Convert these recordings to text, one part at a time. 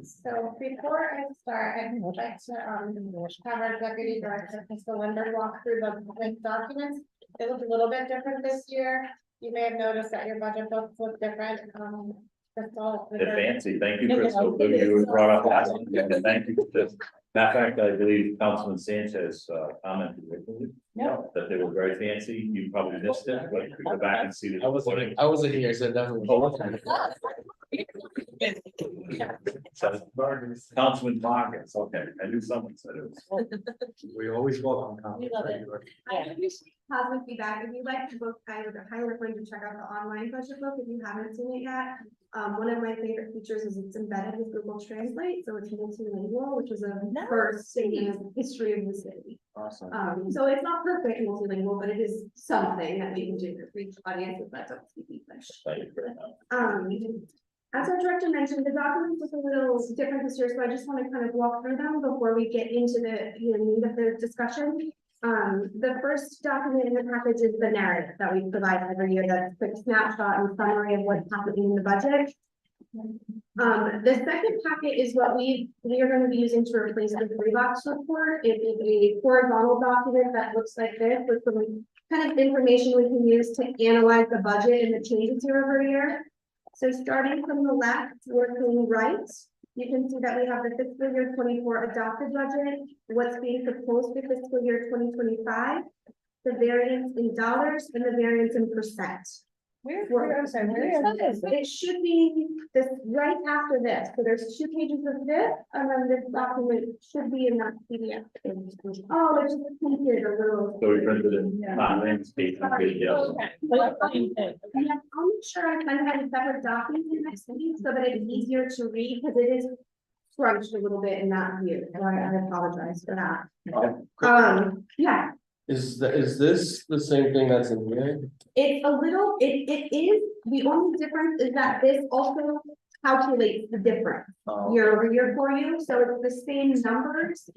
So before I start, I'd like to have our deputy director, Mr. Linder, walk through the linked documents. It looked a little bit different this year. You may have noticed that your budget books look different. Crystal. They're fancy. Thank you, Crystal. You brought up last one. Yeah, thank you for this. Matter of fact, I believe Councilman Sanchez commented that they were very fancy. You probably missed it, but you could go back and see the. I wasn't here, so definitely. Councilman Vargas, okay, I knew someone said it was. We always welcome. We love it. Positive feedback. If you'd like to book, I would highly recommend you check out the online budget book if you haven't seen it yet. One of my favorite features is it's embedded with Google Translate, so it's multilingual, which is a first thing in the history of the city. Awesome. So it's not perfect multilingual, but it is something that we can do to reach audiences that don't speak English. As our director mentioned, the documents look a little different this year, so I just want to kind of walk through them before we get into the meat of the discussion. The first document in the package is the narrative that we provide every year. That's a quick snapshot and summary of what's happening in the budget. The second packet is what we are going to be using to replace the 3-box report. It is a horizontal document that looks like this with some kind of information we can use to analyze the budget and the changes year over year. So starting from the left, working right, you can see that we have the fiscal year 24 adopted budget, what's being proposed for fiscal year 2025, the variance in dollars, and the variance in percent. I'm sorry, where is It should be this right after this. So there's 2 pages of this, and then this document should be in that PDF. Oh, it's just printed a little. So we printed it on landscape and video. Yeah, I'll make sure I kind of have a separate document next week so that it's easier to read because it is scrunched a little bit in that view. So I apologize for that. Yeah. Is this the same thing that's in here? It's a little, it is, the only difference is that this also calculates the difference year over year for you, so it's the same numbers.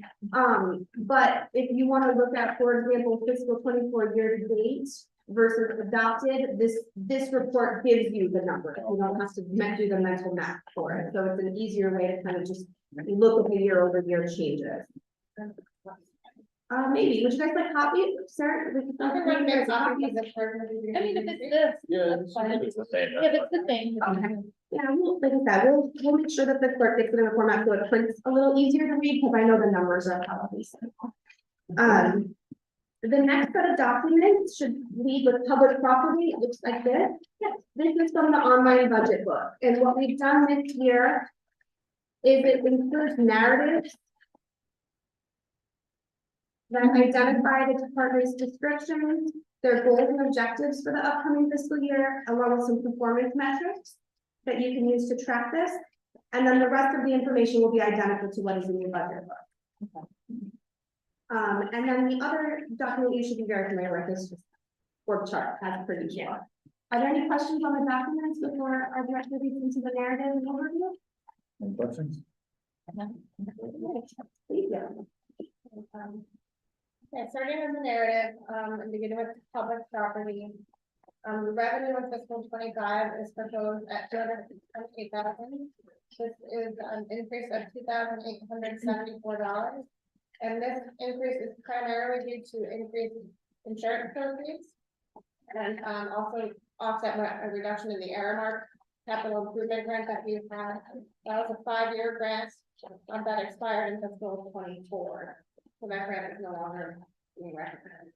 But if you want to look at, for example, fiscal 24 year to date versus adopted, this report gives you the number. You don't have to do the mental math for it, so it's an easier way to kind of just look at the year over year changes. Maybe, would you guys like copies, sir? We can get copies. I mean, if it's this. Yeah. That's fine. It's the same. If it's the same. Okay. Yeah, like I said, we'll make sure that the clerk gets it in a format so it prints a little easier to read, because I know the numbers are probably simple. The next set of documents should lead with public property. It looks like this. Yes, this is from the online budget book. And what we've done this year is it includes narratives that identify the department's descriptions, their goals and objectives for the upcoming fiscal year, along with some performance metrics that you can use to track this. And then the rest of the information will be identical to what is in your budget book. Okay. And then the other document you should be very familiar with is just org chart as per usual. Are there any questions on the documents before our director gets into the narrative and overview? Any questions? Okay, starting with the narrative, and beginning with public property. The revenue in fiscal 25 is proposed at $228,000. This is an increase of $2,874. And this increase is primarily due to increased insurance proceeds and also offset by a reduction in the Aramark capital improvement grant that we've had. That was a 5-year grant that expired in fiscal 24. So that grant is no longer being recommended.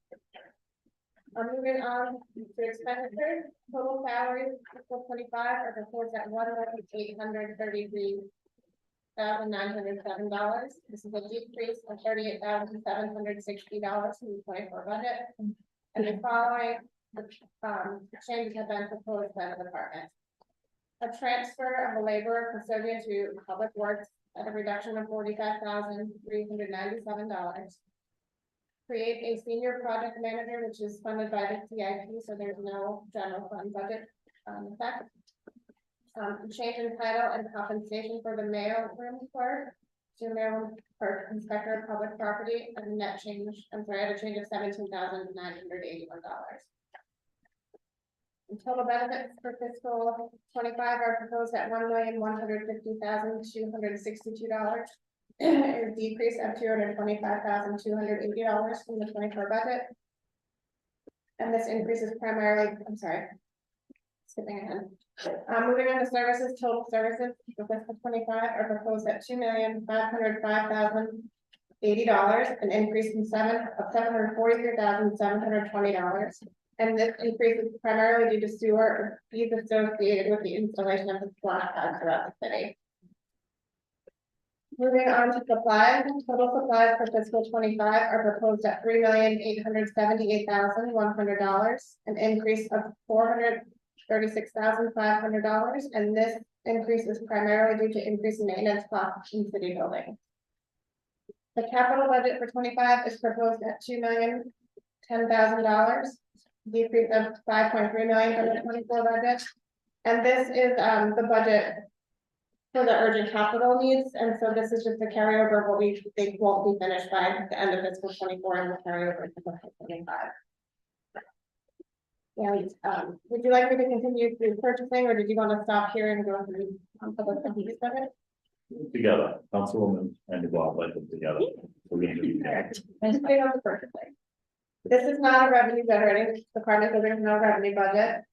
Moving on to expenditures, total salaries fiscal 25 are proposed at $1,833,907. This is a decrease of $38,760 from the 24 budget. And the following changes have been proposed by the department. A transfer of a laborer custodian to public works at a reduction of $45,397. Create a senior project manager, which is funded by the CIP, so there's no general fund budget effect. Change in title and compensation for the mail room clerk to mail room clerk inspector of public property, and net change, at a change of $17,981. Total benefits for fiscal 25 are proposed at $1,150,262. A decrease of $225,280 from the 24 budget. And this increase is primarily, I'm sorry, skipping ahead. Moving on to services, total services for fiscal 25 are proposed at $2,505,080, an increase from $743,720. And this increase is primarily due to sewer fees associated with the installation of the splash pad throughout the city. Moving on to supplies, total supplies for fiscal 25 are proposed at $3,878,100, an increase of $436,500, and this increase is primarily due to increased maintenance costs in city buildings. The capital budget for 25 is proposed at $2,010,000, decrease of $5.3 million from the 24 budget, and this is the budget for the urgent capital needs, and so this is just a carryover of what we think won't be finished by the end of fiscal 24 and the carryover into fiscal 25. And would you like me to continue through purchasing, or did you want to stop here and go through public use of it? Together, Councilwoman and Bob, like them together. We're gonna do that. Just pay on the purchasing. This is not a revenue generating department, so there's no revenue budget.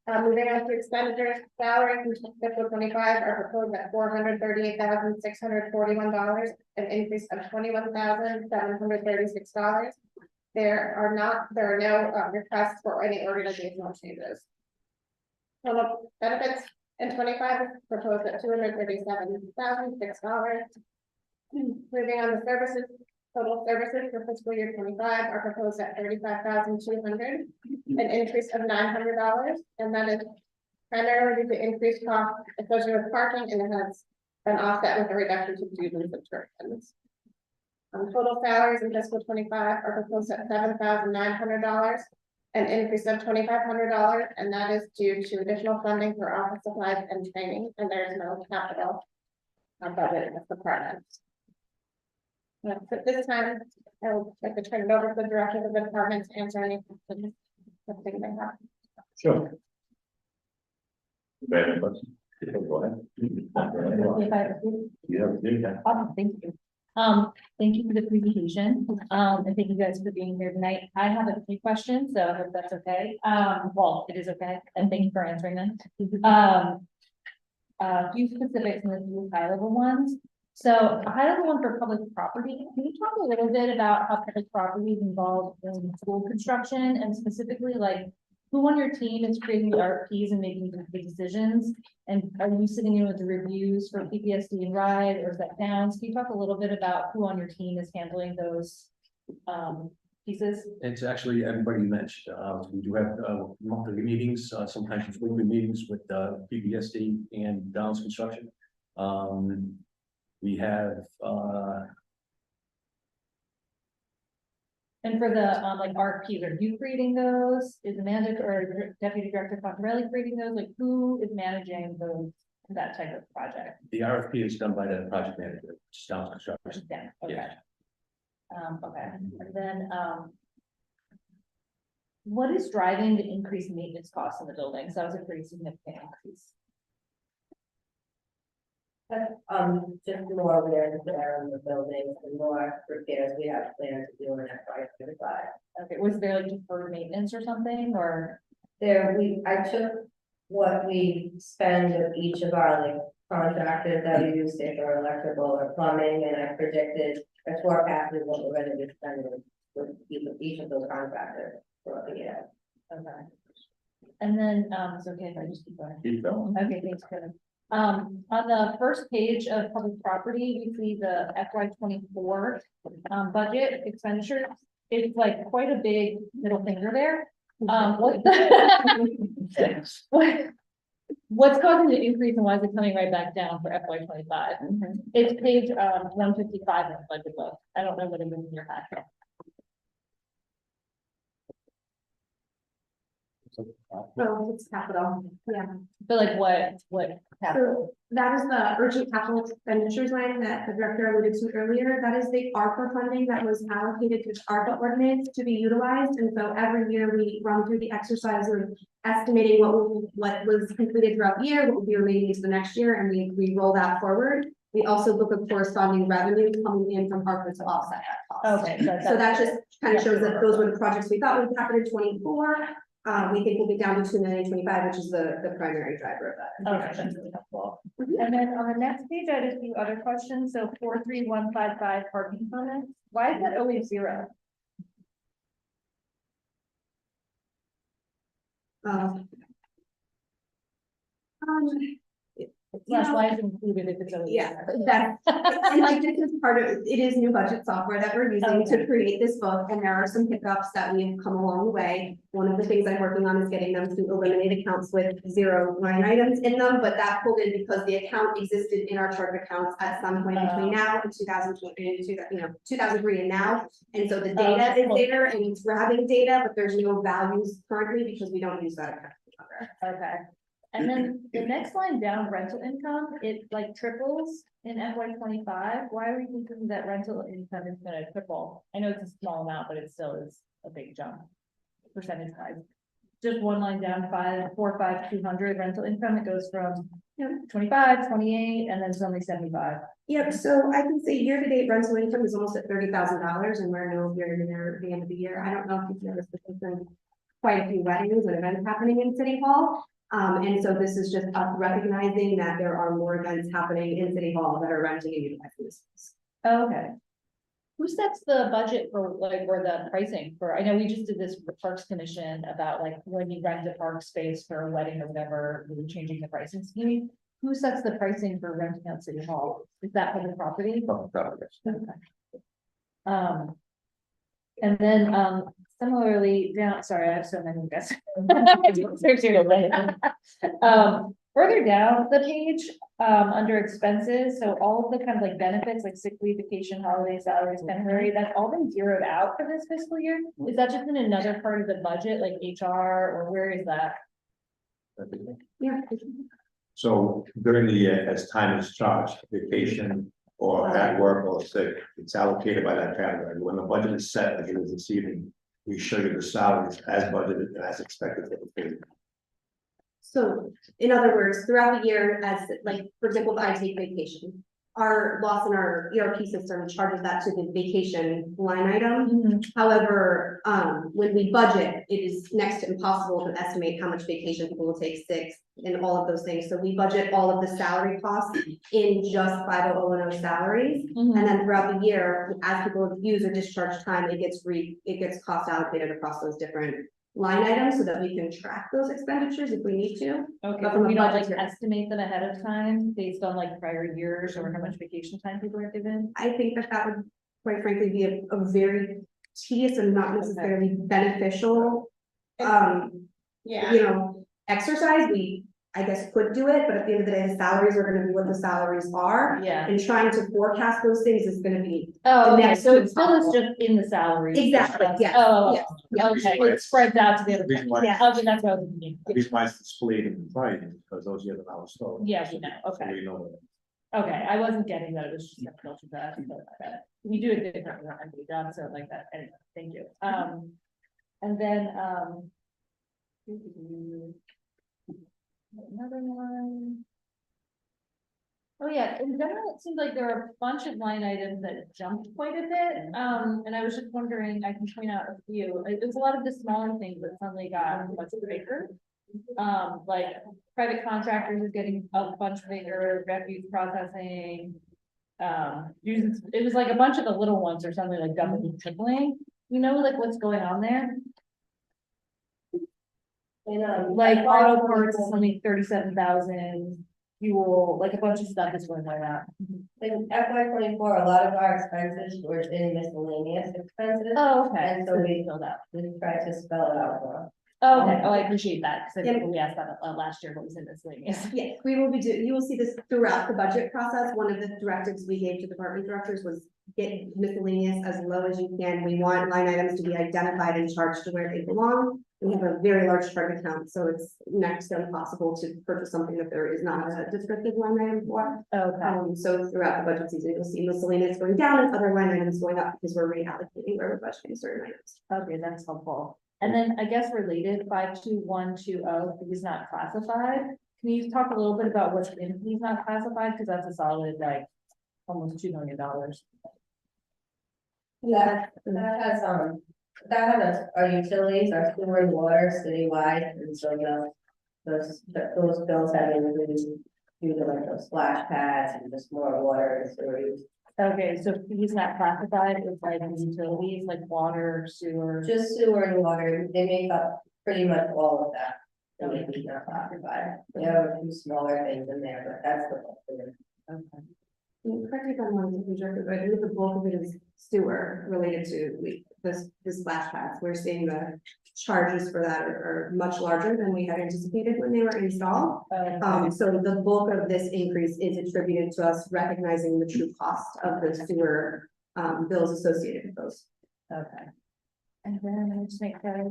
Moving on to expenditures, salaries in fiscal 25 are proposed at $438,641, an increase of $21,736. There are no requests for any organizational changes. Total benefits in 25 is proposed at $237,006. Moving on to services, total services for fiscal year 25 are proposed at $35,200, an increase of $900, and that is primarily due to increased costs associated with parking, and it has been offset with a reduction to dues and subscriptions. Total salaries in fiscal 25 are proposed at $7,900, an increase of $2,500, and that is due to additional funding for office supplies and training, and there's no capital budget in this department. At this time, I would like to turn it over to the director of the department to answer any questions that they may have. Sure. You have any questions? Go ahead. You have, yeah. Thank you. Thank you for the presentation, and thank you guys for being here tonight. I have a few questions, so I hope that's okay. Well, it is okay, and thank you for answering them. A few specifics and a few high level ones. So a high level one for public property. Can you talk a little bit about how public property is involved in school construction, and specifically like who on your team is creating the RFPs and making the decisions? And are you sitting in with the reviews for PPSD and RIDE, or is that Downs? Can you talk a little bit about who on your team is handling those pieces? It's actually everybody you mentioned. We do have monthly meetings, sometimes weekly meetings with PPSD and Downs Construction. We have And for the like RFPs, are you creating those? Is Amanda or Deputy Director Fontarelli creating those? Like who is managing those, that type of project? the RFP is done by the project manager, which is Downs Construction. Yeah, okay. Yeah. Okay, and then what is driving the increased maintenance costs in the buildings? That was a pretty significant increase. Just more wear and tear on the buildings and more repairs we have planned to do in FY25. Okay, was there like deferred maintenance or something, or? I took what we spend with each of our like contractors that we use, say for electrical or plumbing, and I predicted a forecast of what we're going to be spending with each of those contractors for the year. Okay. And then, it's okay if I just keep going. Keep going. Okay, thanks, Kevin. On the first page of public property, we see the FY24 budget expenditures. It's like quite a big middle finger there. What's causing the increase, and why is it coming right back down for FY25? It's page 155 in the budget book. I don't know what it is in your packet. So it's capital, yeah. But like what? So that is the urgent capital expenditures line that the director alluded to earlier. That is the ARPA funding that was allocated to the ARPA ordinance to be utilized. And so every year we run through the exercise of estimating what was completed throughout the year, what will be remaining into the next year, and we roll that forward. We also look at corresponding revenue coming in from ARPA to offset that cost. Okay. So that just kind of shows that those were the projects we thought would happen in 24. We think we'll be down to 2 million 25, which is the primary driver of that. Okay, that's really helpful. And then on the next page, I had a few other questions. So 43155 parking comments. Why is that always 0? Yeah. Why is it included if it's always? Yeah, that, and like this is part of, it is new budget software that we're using to create this book, and there are some hiccups that we've come along the way. One of the things I'm working on is getting them to eliminate accounts with 0 line items in them, but that pulled in because the account existed in our chart of accounts at some point between now and 2003 and now. And so the data is there and it's grabbing data, but there's no values currently because we don't use that account. Okay. And then the next line down, rental income, it like triples in FY25. Why are we thinking that rental income is gonna triple? I know it's a small amount, but it still is a big jump, percentage wise. Just one line down, 200 rental income, it goes from 25, 28, and then suddenly 75. Yep, so I can say year-to-date rental income is almost at $30,000, and we're no here near the end of the year. I don't know if you've noticed, but there's been quite a few weddings and events happening in City Hall. And so this is just us recognizing that there are more events happening in City Hall that are renting and utilizing this space. Okay. Who sets the budget for like, or the pricing for, I know we just did this with the Parks Commission about like when you rent a park space for a wedding or whatever, we were changing the pricing scheme. Who sets the pricing for renting out City Hall? Is that public property? Okay. And then, similarly, down, sorry, I have so many guys. Further down the page, under expenses, so all of the kind of like benefits, like sick leave, vacation, holiday, salaries, temporary, that's all been zeroed out for this fiscal year. Is that just in another part of the budget, like HR, or where is that? Yeah. So during the year, as time is charged, vacation or at work or sick, it's allocated by that category. When the budget is set, like it is this evening, we show you the salaries as budgeted and as expected for the payment. So in other words, throughout the year, as like, for example, if I take vacation, our loss in our ERP system charges that to the vacation line item. However, when we budget, it is next to impossible to estimate how much vacation people will take, sick, and all of those things. So we budget all of the salary costs in just 50100 salaries. And then throughout the year, as people use or discharge time, it gets cost allocated across those different line items so that we can track those expenditures if we need to. Okay, But but we don't like budgetary- estimate them ahead of time based on like prior years or how much vacation time people are given. I think that would, quite frankly, be a very tedious and not necessarily beneficial, exercise. We, I guess, could do it, but at the end of the day, the salaries are gonna be what the salaries are. Yeah. And trying to forecast those things is gonna be. Oh, okay, next so to it still is impossible. just in the salary. Exactly, yes, Oh, yes, yeah. okay, it spreads out to the other. Reason why, Yeah. Okay, that's what I was thinking. the reason why it's displayed in the price, because those are the hours stored. Yeah, we know, So okay, we know okay, I wasn't getting that, it was just a filter that, but we do it differently on every job, so like that, anyway, thank you. And then, another one. Oh, yeah, in general, it seems like there are a bunch of line items that jumped quite a bit, and I was just wondering, I can point out a few, there's a lot of the smaller things that suddenly got much bigger. Like private contractors is getting a bunch bigger, refuse processing. It was like a bunch of the little ones or something like doubling, tripling, like what's going on there? Like auto parts is only 37,000, fuel, like a bunch of stuff is going like that. In FY24, a lot of our expenses were in miscellaneous expenses. Oh, okay. And so we filled out. tried to spell it out more. Oh, okay, I appreciate that, because Yeah. we asked that last year, what was in this thing. Yes, we will be you will see this throughout the budget process. One of the directives we gave to department directors was get miscellaneous as low as you can. We want line items to be identified and charged to where they belong. We have a very large chart account, so it's next to impossible to purchase something that there is not a descriptive line item for. Okay, So throughout the budget season, you'll see miscellaneous going down and other line items going up because we're reallocating where we're budgeting certain items. okay, that's helpful. And then I guess related 52120, fees not classified. Can you talk a little bit about what's in fees not classified? Because that's a solid, like, almost $2 million. That has, our utilities, our sewer and water citywide, and so those bills have included due to like those splash pads and just more water and sewer use. Okay, so fees not classified is like the utilities, like water, sewer. Just sewer and water, they make up pretty much all of that. So maybe not classified. There are a few smaller things in there, but that's the bulk of it. Okay. Correct me if I'm wrong, but I believe the bulk of it is sewer related to the splash pads. We're seeing the charges for that are much larger than we had anticipated when they were installed. So the bulk of this increase is attributed to us recognizing the true cost of the sewer bills associated with those. Okay. And then I'm just make that.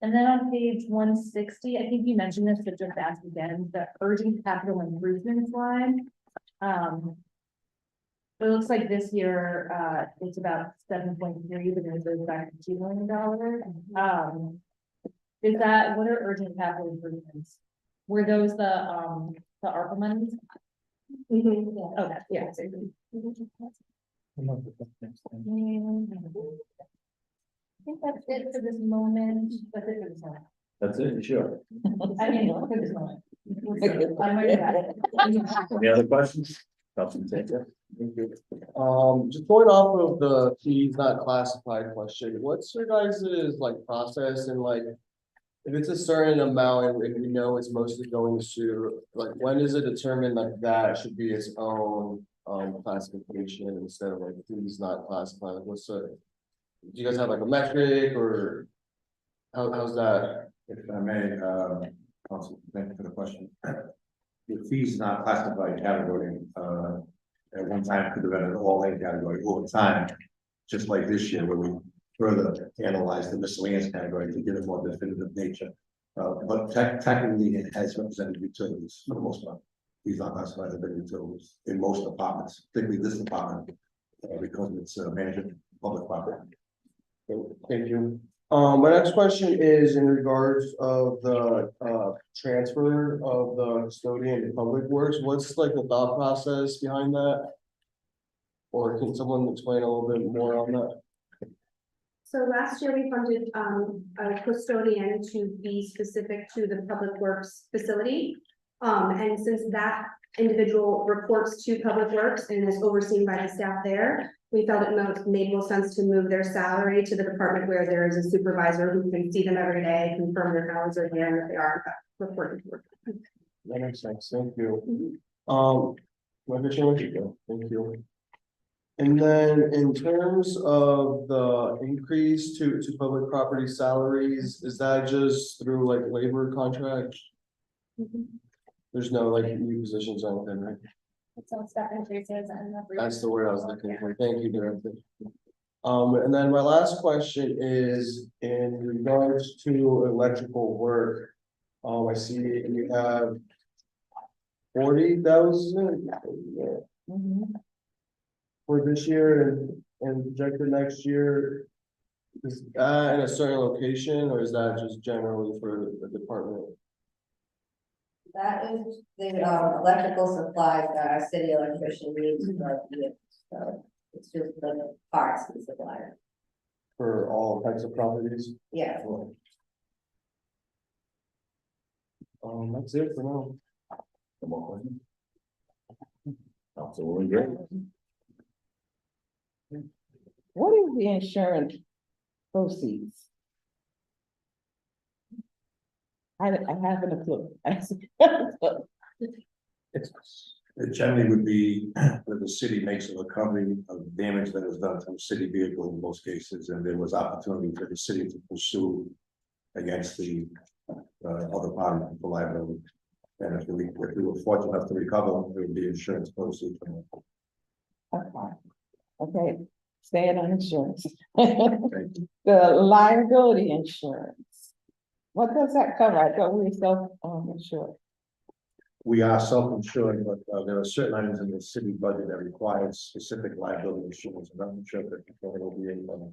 And then on page 160, I think you mentioned this, but just ask again, the urgent capital improvements line. It looks like this year, it's about 7.3, but then it goes back to $2 million. Is that, what are urgent capital improvements? Were those the ARPA monies? Okay, yeah. I think that's it for this moment. That's it for this moment. That's it, sure. I mean, for this moment. I'm ready to add it. Any other questions? Councilman Sanchez? Thank you. Just going off of the fees not classified question, what's your guys' like process and like, if it's a certain amount and we know it's mostly going to sewer, like when is it determined like that should be its own classification instead of like fees not classified? Like what's the, do you guys have like a metric or how's that? If I may, Council, thank you for the question. The fees not classified category, at one time could have been an all-in category over time, just like this year where we further analyzed the miscellaneous category to give it more definitive nature. But technically it has represented utilities for the most part. These are classified as utilities in most departments, particularly this department, because it's managing public property. Thank you. My next question is in regards of the transfer of the custodian to public works. What's like the thought process behind that? Or can someone explain a little bit more on that? So last year we funded a custodian to be specific to the public works facility. And since that individual reports to public works and is overseen by the staff there, we felt it made more sense to move their salary to the department where there is a supervisor who can see them every day, confirm their hours are there, and if they are in fact reporting to work. That makes sense. Thank you. Thank you. And then in terms of the increase to public property salaries, is that just through like labor contract? There's no like new positions on anything, right? It's all stuff increases and. That's the word I was looking for. Thank you, Director. And then my last question is in regards to electrical work. I see you have 40,000 for this year and projected next year. Is that in a certain location or is that just generally for the department? That is the electrical supplies that our city electrician needs for the so it's just the parts we supply. For all types of properties? Yeah. That's it for now. Come on. Councilwoman Gray? What is the insurance proceeds? I haven't a clue. It generally would be where the city makes a recovery of damage that was done to a city vehicle in most cases, and there was opportunity for the city to pursue against the other party for liability. And if we if we were fortunate enough to recover, it would be insurance proceeds from it. Okay. Okay, staying on insurance. Thank you. The liability insurance. What does that cover? I thought we were insured. We are self-insured, but there are certain items in the city budget that require specific liability insurance, and I'm not sure that it will be able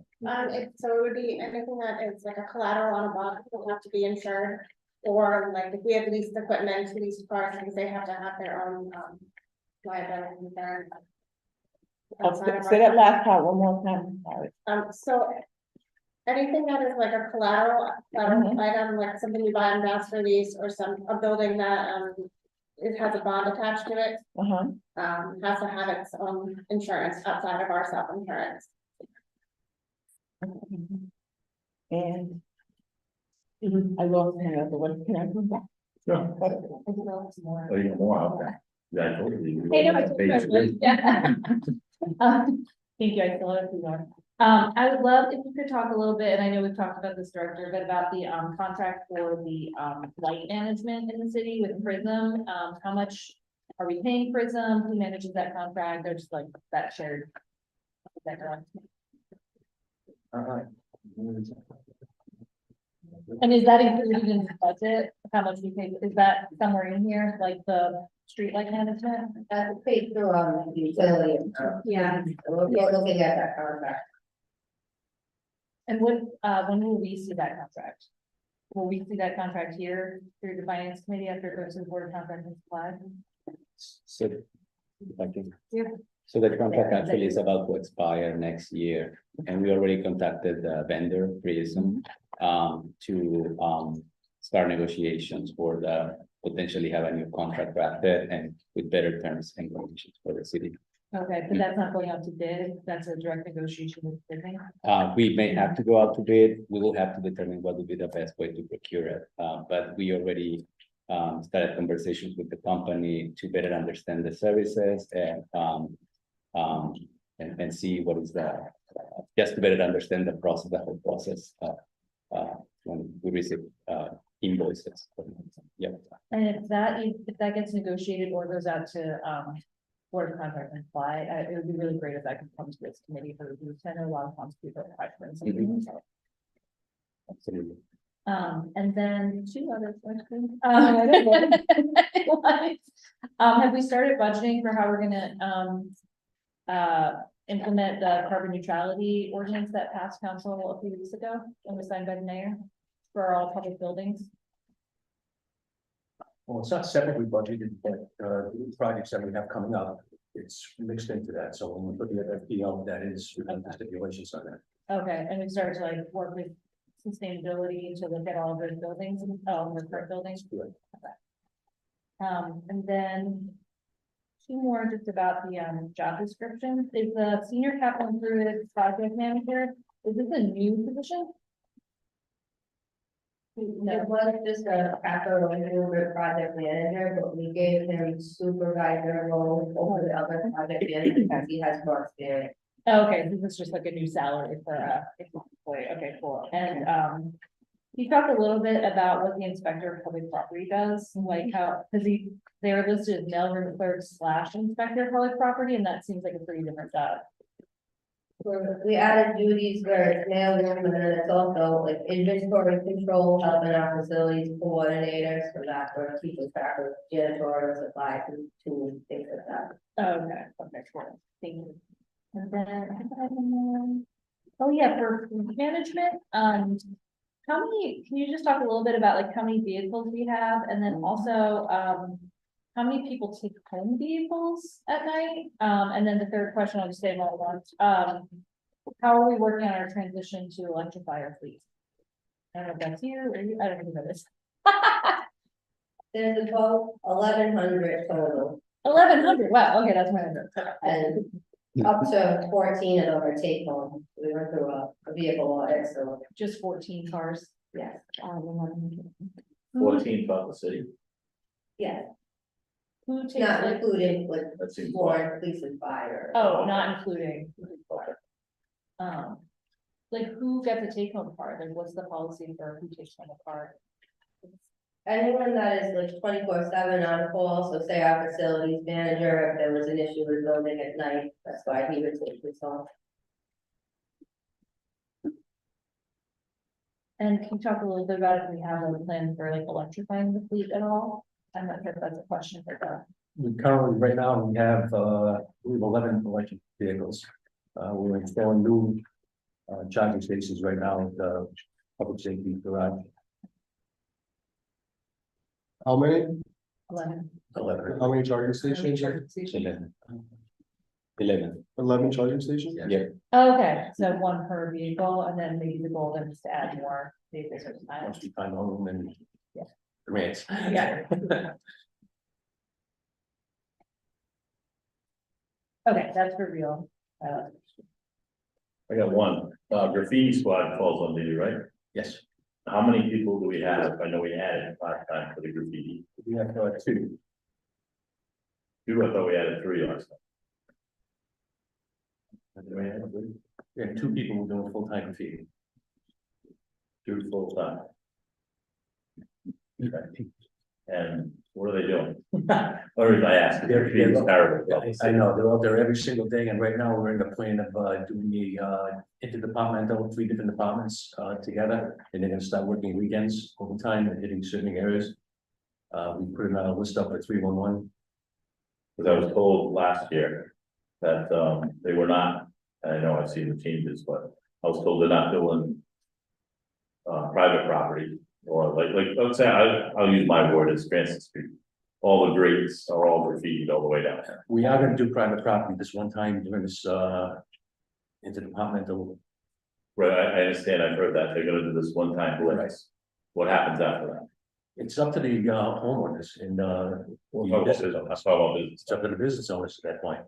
So it would be anything that is like a collateral on a bond will have to be insured. Or like if we have leased equipment, leased cars, because they have to have their own liability insurance. outside of Say that our- last part one more time. Sorry. So anything that is like a collateral Mhm. item, like something you buy on master lease or a building that it has a bond attached to it, Uh-huh. has to have its own insurance outside of our self-insurance. And I lost my other one. Can I come back? Sure. Oh, you know more, okay. Yeah, I told you. Hey, no, it's good. Yeah. Thank you, I still have a few more. I would love if you could talk a little bit, and I know we've talked about this director, but about the contract for the light management in the city with Prism. How much are we paying Prism? Who manages that contract? There's like that shared. And is that included in the budget? How much we pay? Is that somewhere in here, like the street light management? That's paid through the utility. Yeah. We're looking at that contract. And when will we see that contract? Will we see that contract here through the finance committee after it goes to the board of contract and supply? So, if I can. Yeah. So the contract actually is about to expire next year, and we already contacted the vendor, Prism, to start negotiations for potentially have a new contract drafted and with better terms and conditions for the city. Okay, but that's not going out to bid, that's a direct negotiation with bidding. We may have to go out to bid, we will have to determine what would be the best way to procure it, but we already started conversations with the company to better understand the services and see what is just to better understand the process, the whole process, when we receive invoices. Yeah. And if that gets negotiated or goes out to board of contract and supply, it would be really great if that could come to this committee for review. I know a lot of times people are questions. Absolutely. And then two other questions. Have we started budgeting for how we're gonna implement the carbon neutrality ordinance that passed council a few weeks ago and was signed by the mayor for all public buildings? Well, it's not separately budgeted, but the projects that we have coming up, it's mixed into that. So when we're looking at FPL, that is, we have the stipulations on that. Okay, and we started to like work with sustainability to look at all of those buildings and all the current buildings. Good. And then two more just about the job description. Is the senior capital improvement project manager, is this a new position? It was just a capital improvement project manager, but we gave him supervisor role over the other project manager because he has more experience. Okay, this is just like a new salary for employee. Okay, cool. And you talked a little bit about what the inspector of public property does, like how, because they're listed as mailroom clerk / inspector of public property, and that seems like a pretty different job. We added duties where it's mailroom, and then it's also like inventory control, helping our facilities coordinators, so that's where keeping track of janitorial supplies and tools, things like that. Okay, cool. Thank you. And then, I think I have one more. Oh yeah, for fleet management, how many, can you just talk a little bit about like how many vehicles we have, and then also, how many people take home vehicles at night? And then the third question, I'll just say them all at once. How are we working on our transition to electrify our fleet? I don't know if that's you or you, I don't know who that is. There's about 1,100 total, 1,100, wow, okay, that's my number. and up to 14 of them are take home. We went through a vehicle audit, so Just 14 cars. yes, 14 about the city, yes, Who takes not like, including like that seems. Florida Police and Fire. oh, not including. Like who gets a take home car? Like what's the policy for who takes home a car? anyone that is like 24/7 on call, so say our facilities manager, if there was an issue with building at night, that's why he would take this off. And can you talk a little bit about if we have a plan for like electrifying the fleet at all? I'm not sure if that's a question for Doug. We currently, right now, we have 11 electric vehicles. We're installing new charging stations right now at the public safety garage. How many, 11. 11. how many charging stations? 11 charging stations? Yeah. Oh, okay, so one per vehicle, and then maybe the goal then is to add more vehicles over time. Once we find home and Yeah. grants. Yeah. Okay, that's for real. I got one, graffiti squad falls under you, right? Yes, How many people do we have? I know we added last time for the graffiti. we have 2. Two, I thought we added three last time. We have 2 people doing full-time graffiti. Two full time. Okay. And what are they doing? Or if I ask, graffiti is terrible. I know, they're out there every single day, and right now we're in the plan of doing the interdepartmental, 3 different departments together, and they're gonna start working weekends overtime and hitting certain areas. We put another list up for 311. Because I was told last year that they were not, I know I've seen the changes, but I was told they're not doing private property. Or like, let's say, I'll use my word as Francis Street. All the grates are all graffitied all the way down there. We are gonna do private property this one time during this interdepartmental. Right, I understand, I've heard that, they're gonna do this one time blitz. What happens after that? It's up to the homeowners and Well, this is, that's all it is. it's up to the business owners at that point.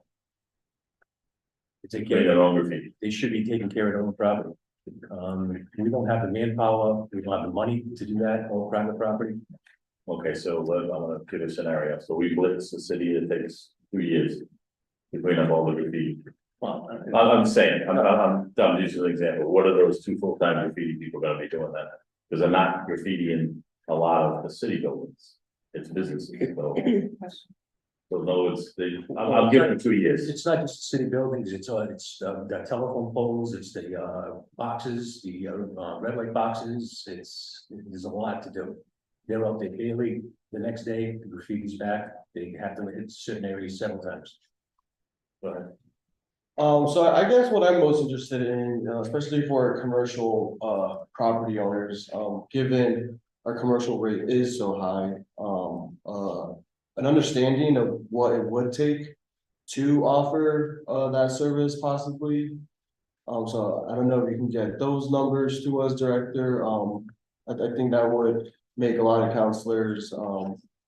It's a Getting their own graffiti. they should be taking care of their own property. We don't have the manpower, we don't have the money to do that, all private property. Okay, so I'm gonna give a scenario, so we blitz the city, it takes 2 years. To clean up all the graffiti. Well, I'm saying, I'm using an example, what are those 2 full-time graffiti people gonna be doing then? Because they're not graffitiing a lot of the city buildings, it's businesses, so. So in other words, I'll give them 2 years. it's not just city buildings, it's the telephone poles, it's the boxes, the red light boxes, there's a lot to do. They're out there daily, the next day, the graffiti's back, they have to hit certain areas several times. But So I guess what I'm most interested in, especially for commercial property owners, given our commercial rate is so high, an understanding of what it would take to offer that service possibly. So I don't know if you can get those numbers to us, Director. I think that would make a lot of counselors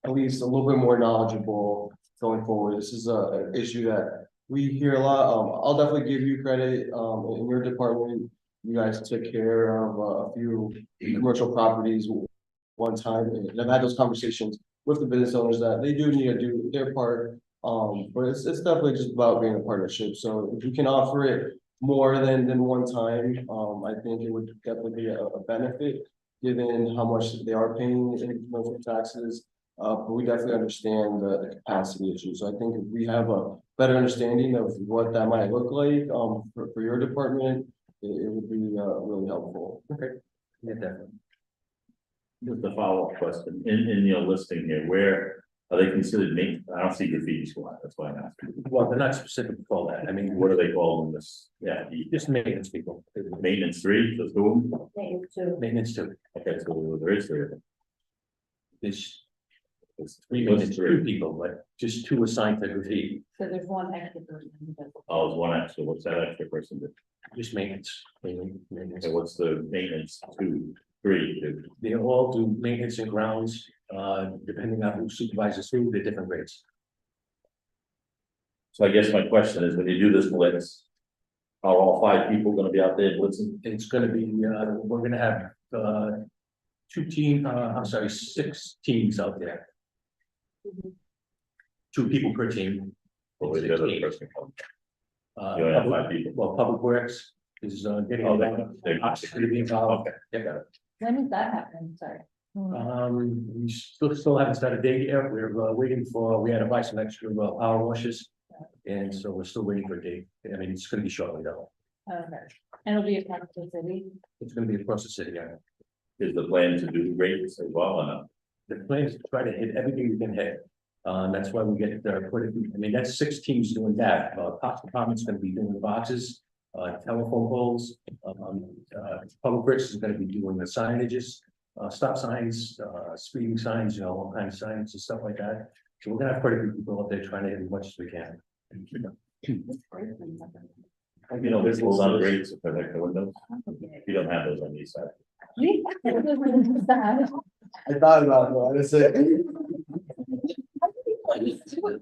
at least a little bit more knowledgeable going forward. This is an issue that we hear a lot. I'll definitely give you credit in your department. You guys took care of a few commercial properties one time, and I've had those conversations with the business owners that they do need to do their part. But it's definitely just about being a partnership. So if you can offer it more than one time, I think it would definitely be a benefit, given how much they are paying in commercial taxes. But we definitely understand the capacity issue. So I think if we have a better understanding of what that might look like for your department, it would be really helpful. Okay. Yeah, definitely. just a follow-up question, in your listing here, where are they considered I don't see graffiti squad, that's why I'm asking. Well, they're not specific for that, I mean, What do they call them, this, just maintenance people, maintenance 3, just do them? Maybe 2. maintenance too. Okay, so there is 3 of them. There's It's 3 maintenance, 2 people, but just 2 assigned to graffiti, So there's one extra person. who does it. Oh, it's 1 extra, what's that extra person do? just maintenance, mainly maintenance. Okay, what's the maintenance 2, 3 do? They all do maintenance and grounds, depending on who supervises who, they're different rates. So I guess my question is, when you do this blitz, are all 5 people gonna be out there blitzing? It's gonna be, we're gonna have, 6 teams out there. 2 people per team. Or is the other person come? You only have 5 people. Well, Public Works is, getting. Oh, Gonna be involved. Okay. Yeah. When is that happening? Sorry. We still haven't started date yet. We're waiting for, we had to buy some extra power washers. And so we're still waiting for a date. I mean, it's gonna be shortly though. Okay, and it'll be a part of the city. It's gonna be across the city, yeah. Is the plan to do rates as well or not? The plan is to try to hit everything we can hit. That's why we get I mean, that's 6 teams doing that. Parks Department's gonna be doing the boxes, telephone poles, Public Works is gonna be doing the signages, stop signs, speeding signs, all kinds of signs and stuff like that. So we're gonna have quite a few people up there trying to hit as much as we can. You know, there's those on rates if they're like the windows. You don't have those on these side. I thought about it, I just said.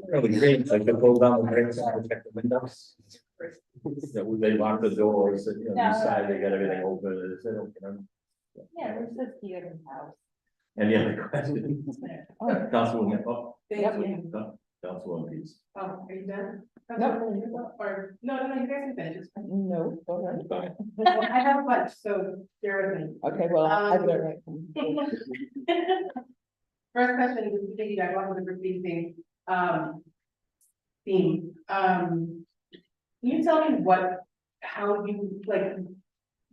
Really great, like they pull down the rates and protect the windows. Yeah, when they lock the doors, and, this side, they got everything open, they don't, Yeah, there's this theater house. Any other questions? Councilwoman, Thank you. Councilwoman, please. Oh, are you done? No. Or, no, you guys can finish. No, go ahead. Go ahead. I have a bunch, so bear with me. Okay, well, I did it right. First question is to piggyback off of the graffiti thing, theme. Can you tell me how you, like,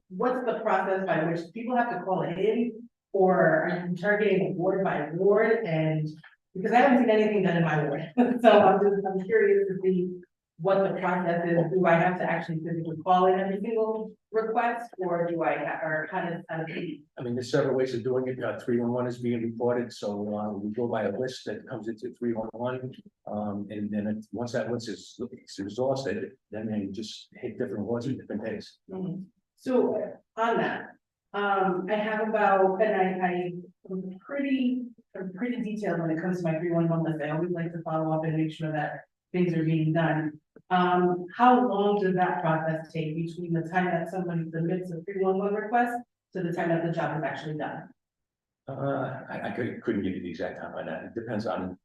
what's the process by which people have to call it in? Or are you targeting ward by ward? And because I haven't seen anything done in my ward, so I'm curious to see what the process is. Do I have to actually physically call in every single request, or do I, or how does that be? I mean, there's several ways of doing it. 311 is being reported, so we go by a list that comes into 311. And then once that list is exhausted, then you just hit different wards in different days. So on that, I have about, and I'm pretty detailed when it comes to my 311 list. I always like to follow up and make sure that things are being done. How long does that process take between the time that somebody submits a 311 request to the time that the job is actually done? I couldn't give you the exact time on that. It depends on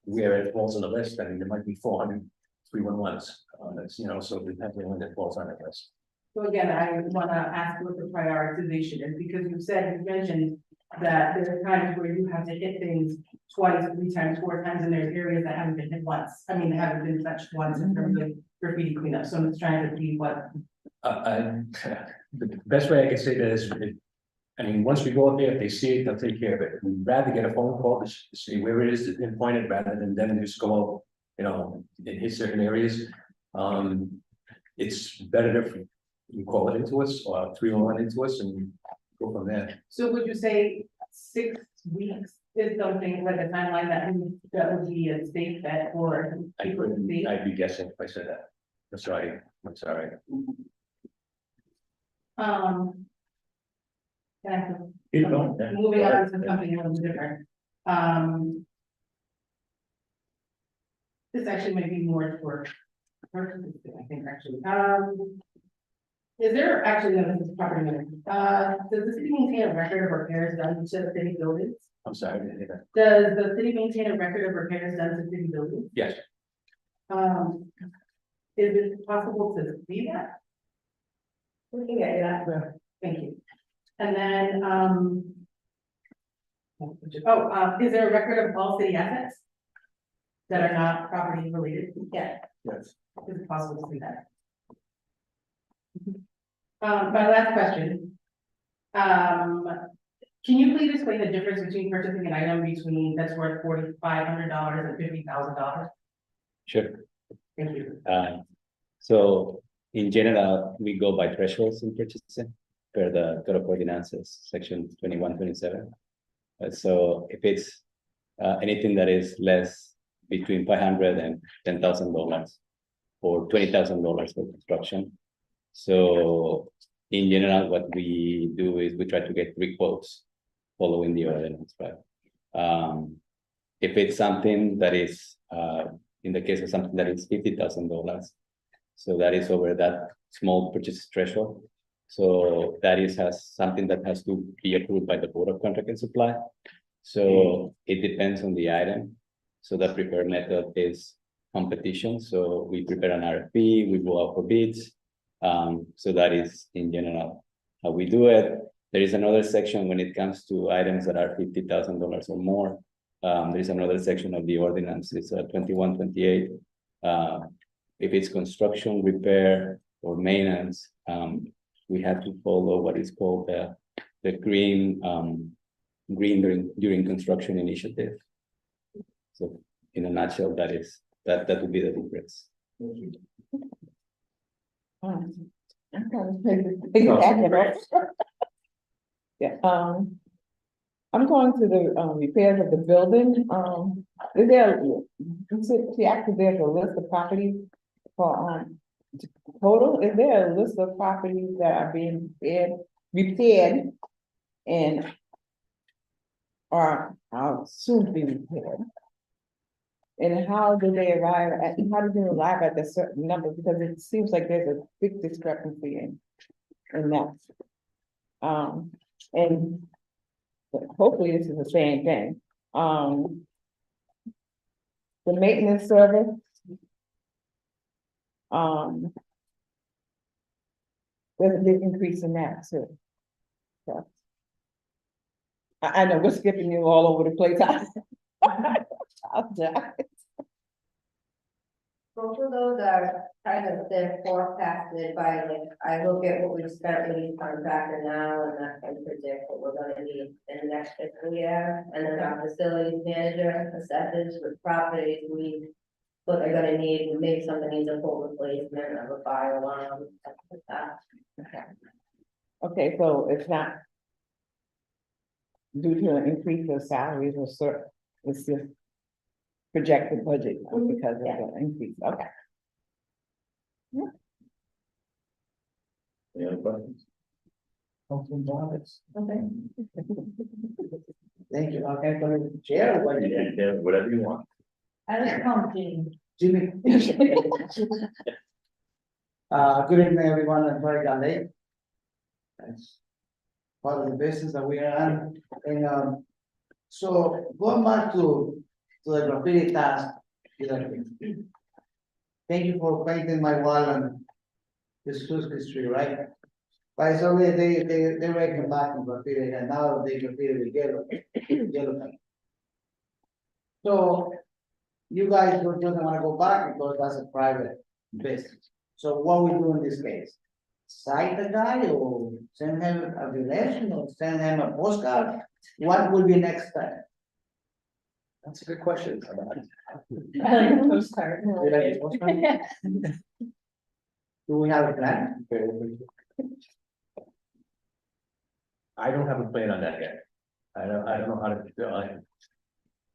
where it falls on the list. I mean, there might be 400 311s. That's, so it depends on when it falls on the list. So again, I want to ask what the prioritization is, because you mentioned that there are times where you have to hit things twice, 3 times, 4 times, and there's areas that haven't been hit once. I mean, they haven't been touched once in terms of graffiti cleanup. So I'm just trying to see what. The best way I can say that is, I mean, once we go up there, if they see it, they'll take care of it. We'd rather get a phone call to see where it is to pinpoint it rather than them just go, and hit certain areas. It's better if you call it into us or 311 into us and go from there. So would you say 6 weeks is something like a timeline that would be a safe bet for people to see? I'd be guessing if I said that. I'm sorry. Yeah, Keep going, yeah. moving on to something a little different. This actually might be more for, I think actually, is there actually, no, this is property owner. Does the city maintain a record of repairs done to city buildings? I'm sorry, I didn't hear that. Does the city maintain a record of repairs done to city buildings? Yes, Is it possible to see that? We can get you that. Thank you. And then, is there a record of all city assets that are not property related? Yeah. yes. Is it possible to see that? My last question. Can you please explain the difference between purchasing an item that's worth $4,500 and $50,000? Sure. Thank you. So in general, we go by thresholds in purchasing per the Code of Ordinances, section 2127. So if it's anything that is less between $500 and $10,000 or $20,000 for construction. So in general, what we do is we try to get 3 quotes following the ordinance, right? If it's something that is, in the case of something that is $50,000, so that is over that small purchase threshold. So that has something that has to be approved by the Board of Contract and Supply. So it depends on the item. So the preferred method is competition. So we prepare an RFP, we go out for bids. So that is in general how we do it. There is another section when it comes to items that are $50,000 or more. There is another section of the ordinance, it's 2128. If it's construction, repair, or maintenance, we have to follow what is called the green during construction initiative. So in a nutshell, that would be the difference. I'm trying to figure that out. Yeah, I'm going to the repairs of the building. Is there, see, actually, there's a list of properties for total, is there a list of properties that are being repaired and are soon to be repaired? And how do they arrive at a certain number? Because it seems like there's a big discrepancy in that. And hopefully this is the same thing. The maintenance service. There's a big increase in that too. So. I know we're skipping you all over the place. Both of those are kind of, they're forecasted by, like, I look at what we've spent with each contractor now, and I can predict what we're gonna need in the next fiscal year. And then our facilities manager assesses with properties, what they're gonna need, maybe something needs a full replacement of a fire alarm, stuff like that. Okay, so it's not due to an increase of salaries or certain, it's just projected budget because of the increase, okay. Any other questions? Okay. Thank you. Okay, for the chair, or what do you Yeah, whatever you want. I was counting. Jimmy? Good evening, everyone. I'm very late. That's part of the business that we are on. And so going back to the graffiti task, you know, thank you for painting my wall on this Christmas tree, right? But it's already they reckon back in graffiti, and now they graffiti with yellow paint. So you guys don't want to go back because that's a private business. So what we do in this case? Cite the guy or send him a relation or send him a postcard? What will be next step? That's a good question. I like the postcard. Did I get a postcard? Do we have a plan? I don't have a plan on that yet. I don't know how to do it.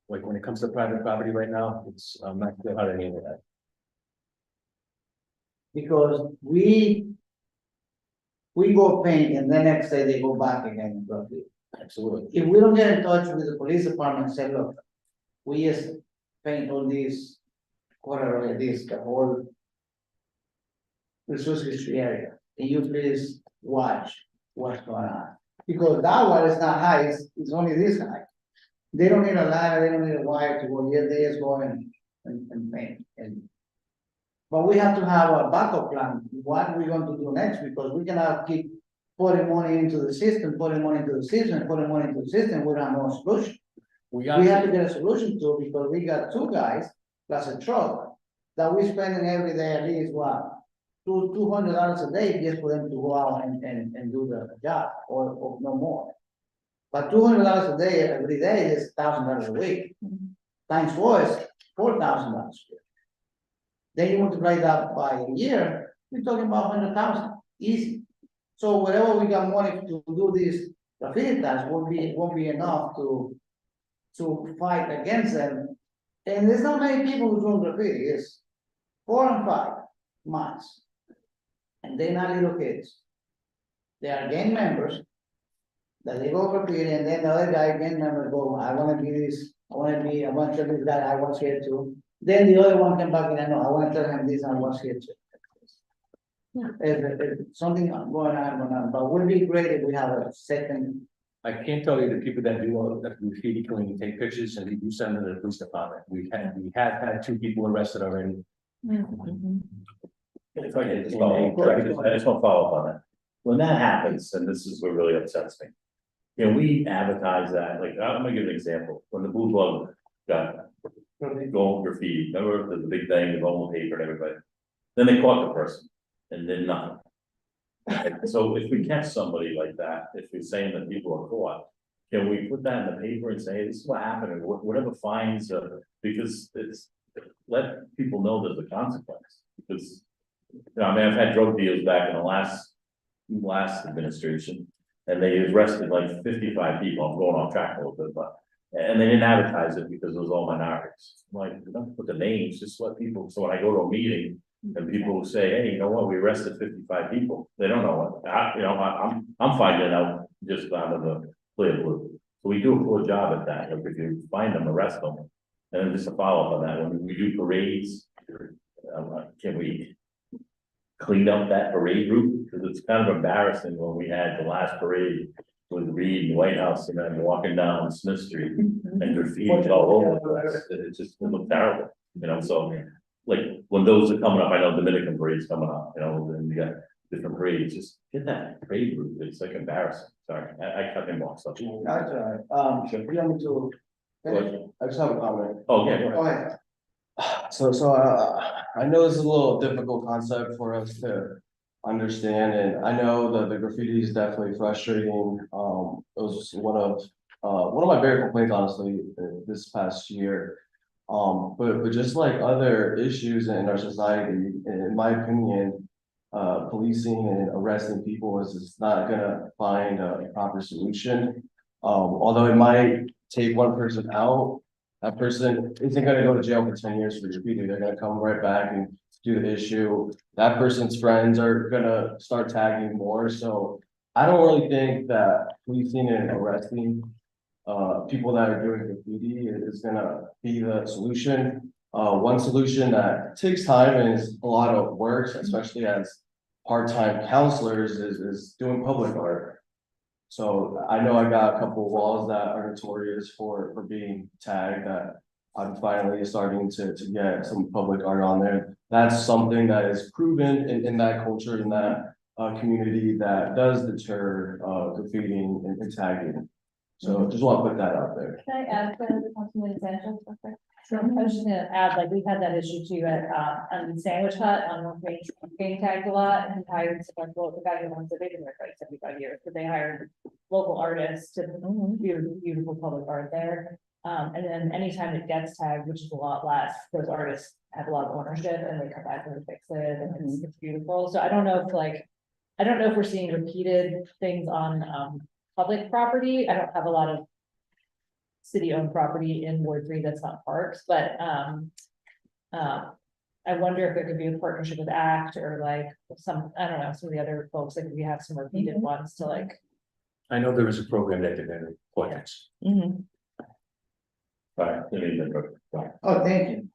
Like when it comes to private property right now, I'm not sure how to handle that. Because we go paint and the next day they go back again. Absolutely. If we don't get in touch with the police department and say, look, we just paint all these corner like this, the whole resource history area, can you please watch what's going on? Because that one is not high, it's only this high. They don't need a ladder, they don't need a wire to go here, they just go and paint. But we have to have a backup plan, what we're going to do next, because we cannot keep putting money into the system, we don't have no solution. We have to get a solution to, because we got two guys, plus a truck, that we spending every day at least, what? $200 a day just for them to go out and do the job, or no more. But $200 a day, every day is $1,000 a week. Times 4 is $4,000 a year. Then you multiply that by a year, you're talking about 100,000, easy. So whatever we got money to do this graffiti task won't be enough to fight against them. And there's not many people who do graffiti, it's 4 and 5 months. And they're not little kids. They are gang members that they go graffiti, and then the other gang members go, I wanna be this, I wanna tell this guy I was here too. Then the other one came back and I know, I wanna tell him this, I was here too. There's something going on, but it would be great if we have a second. I can't tell you the people that do all that graffiti cleaning, take pictures and they do send them to the police department. We have had 2 people arrested already. If I could just follow up, I just want to follow up on that. when that happens, and this is what really upsets me. Can we advertise that, like, I'm gonna give an example, when the Blue Glove got going graffiti, remember the big thing, the whole paper and everybody? Then they caught the person, and then nothing. And so if we catch somebody like that, if we're saying that people are caught, can we put that in the paper and say, hey, this is what happened, and whatever fines, because it's, let people know there's a consequence, because. You know, I mean, I've had drug deals back in the last administration, and they arrested like 55 people, I'm going off track a little bit, but. And they didn't advertise it because it was all minorities, I'm like, don't put the names, just let people, so when I go to a meeting. And people will say, hey, you know what, we arrested 55 people, they don't know what, I'm finding out just out of the clear blue. So we do a poor job at that, like if you find them, arrest them. And then just a follow up on that, when we do parades, can we clean up that parade route? Because it's kind of embarrassing when we had the last parade with Reed and White House and then walking down Smith Street and graffiti all over the place. It just looked terrible, you know, so like when those are coming up, I know Dominican parade's coming up, you know, then you got different parades, just get that parade route, it's like embarrassing, sorry, I cut him off, so. That's all right. You want me to finish? I just have a comment. Oh, yeah, go Go ahead. ahead. So, I know this is a little difficult concept for us to understand, and I know the graffiti is definitely frustrating. It was one of my favorite complaints, honestly, this past year. But just like other issues in our society, in my opinion, policing and arresting people is not gonna find a proper solution. Although it might take one person out, that person isn't gonna go to jail for 10 years for graffiti. They're gonna come right back and do the issue. That person's friends are gonna start tagging more. So I don't really think that policing and arresting people that are doing graffiti is gonna be the solution. One solution that takes time and is a lot of work, especially as part-time counselors, is doing public art. So I know I got a couple of walls that are notorious for being tagged that I'm finally starting to get some public art on there. That's something that is proven in that culture, in that community, that does deter graffitiing and tagging. So just want to put that out there. Can I add to the Councilman Sanchez? I was just gonna add, like, we've had that issue too at, Sandwich Hut on North Main, being tagged a lot, and hired some, well, the guy who owns it, they've been there for like 75 years, but they hired local artists to do beautiful public art there. And then anytime it gets tagged, which is a lot less, those artists have a lot of ownership and they come back and fix it, and it's beautiful. So I don't know if we're seeing repeated things on, public property. I don't have a lot of city-owned property in Ward 3 that's not parks, but I wonder if there could be a partnership with ACT or like some, I don't know, some of the other folks, like we have some repeated ones to like. I know there is a program that they're gonna plans. Right, Oh, thank you.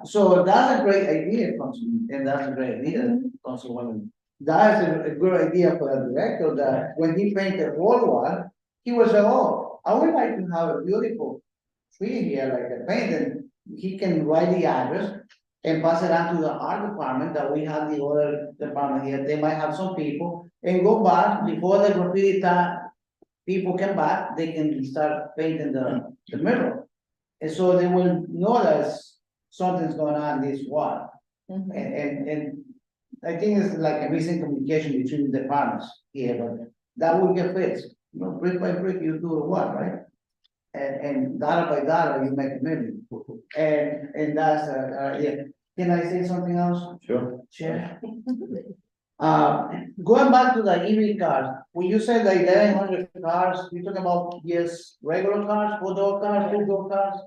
So that's a great idea, Councilman, and that's a great idea, Councilwoman. That is a good idea for the director, that when he painted wall one, he was like, oh, I would like to have a beautiful tree here, like a paint, and he can write the address and pass it on to the art department, that we have the other department here, they might have some people, and go back before the graffiti people come back, they can start painting the mural. And so they will know that something's going on in this wall. And I think it's like a missing communication between the departments here, but that will get fixed. You know, brick by brick, you do a what, right? And dollar by dollar, you make a million. And that's, yeah. Can I say something else? Sure. Chair? Going back to the EV cars, when you said like 1,100 cars, you talking about just regular cars, four-door cars, two-door cars?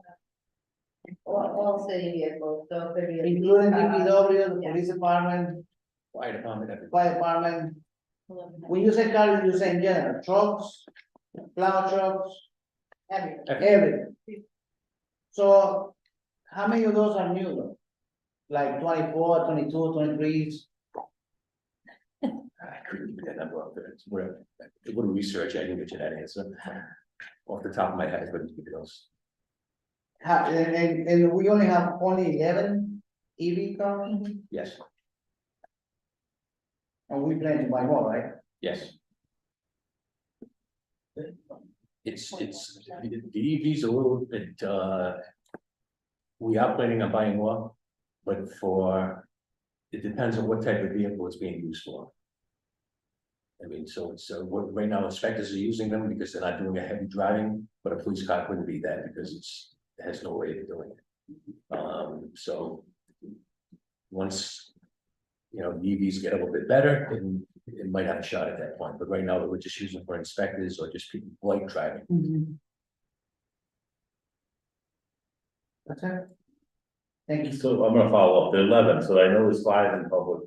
All city vehicles, so it could be. Including DPW, the police department, Fire department, everything. fire department. When you say cars, you say in general, trucks, plow trucks, Everything. everything. So how many of those are new though? Like 24, 22, 23s? I couldn't give you that number up there. It's where, it would research, I didn't get you that answer. Off the top of my head, I couldn't give you those. And we only have only 11 EV cars? Yes. And we plan to buy more, right? Yes. It's, the EV's a little bit, we are planning on buying more, but it depends on what type of vehicle it's being used for. I mean, so it's, right now inspectors are using them because they're not doing a heavy driving, but a police car couldn't be that because it has no way of doing it. So once, you know, EVs get a little bit better, then it might have a shot at that point, but right now we're just using for inspectors or just people light driving. That's it. Thank you. So I'm gonna follow up, the 11, so I know there's 5 in public,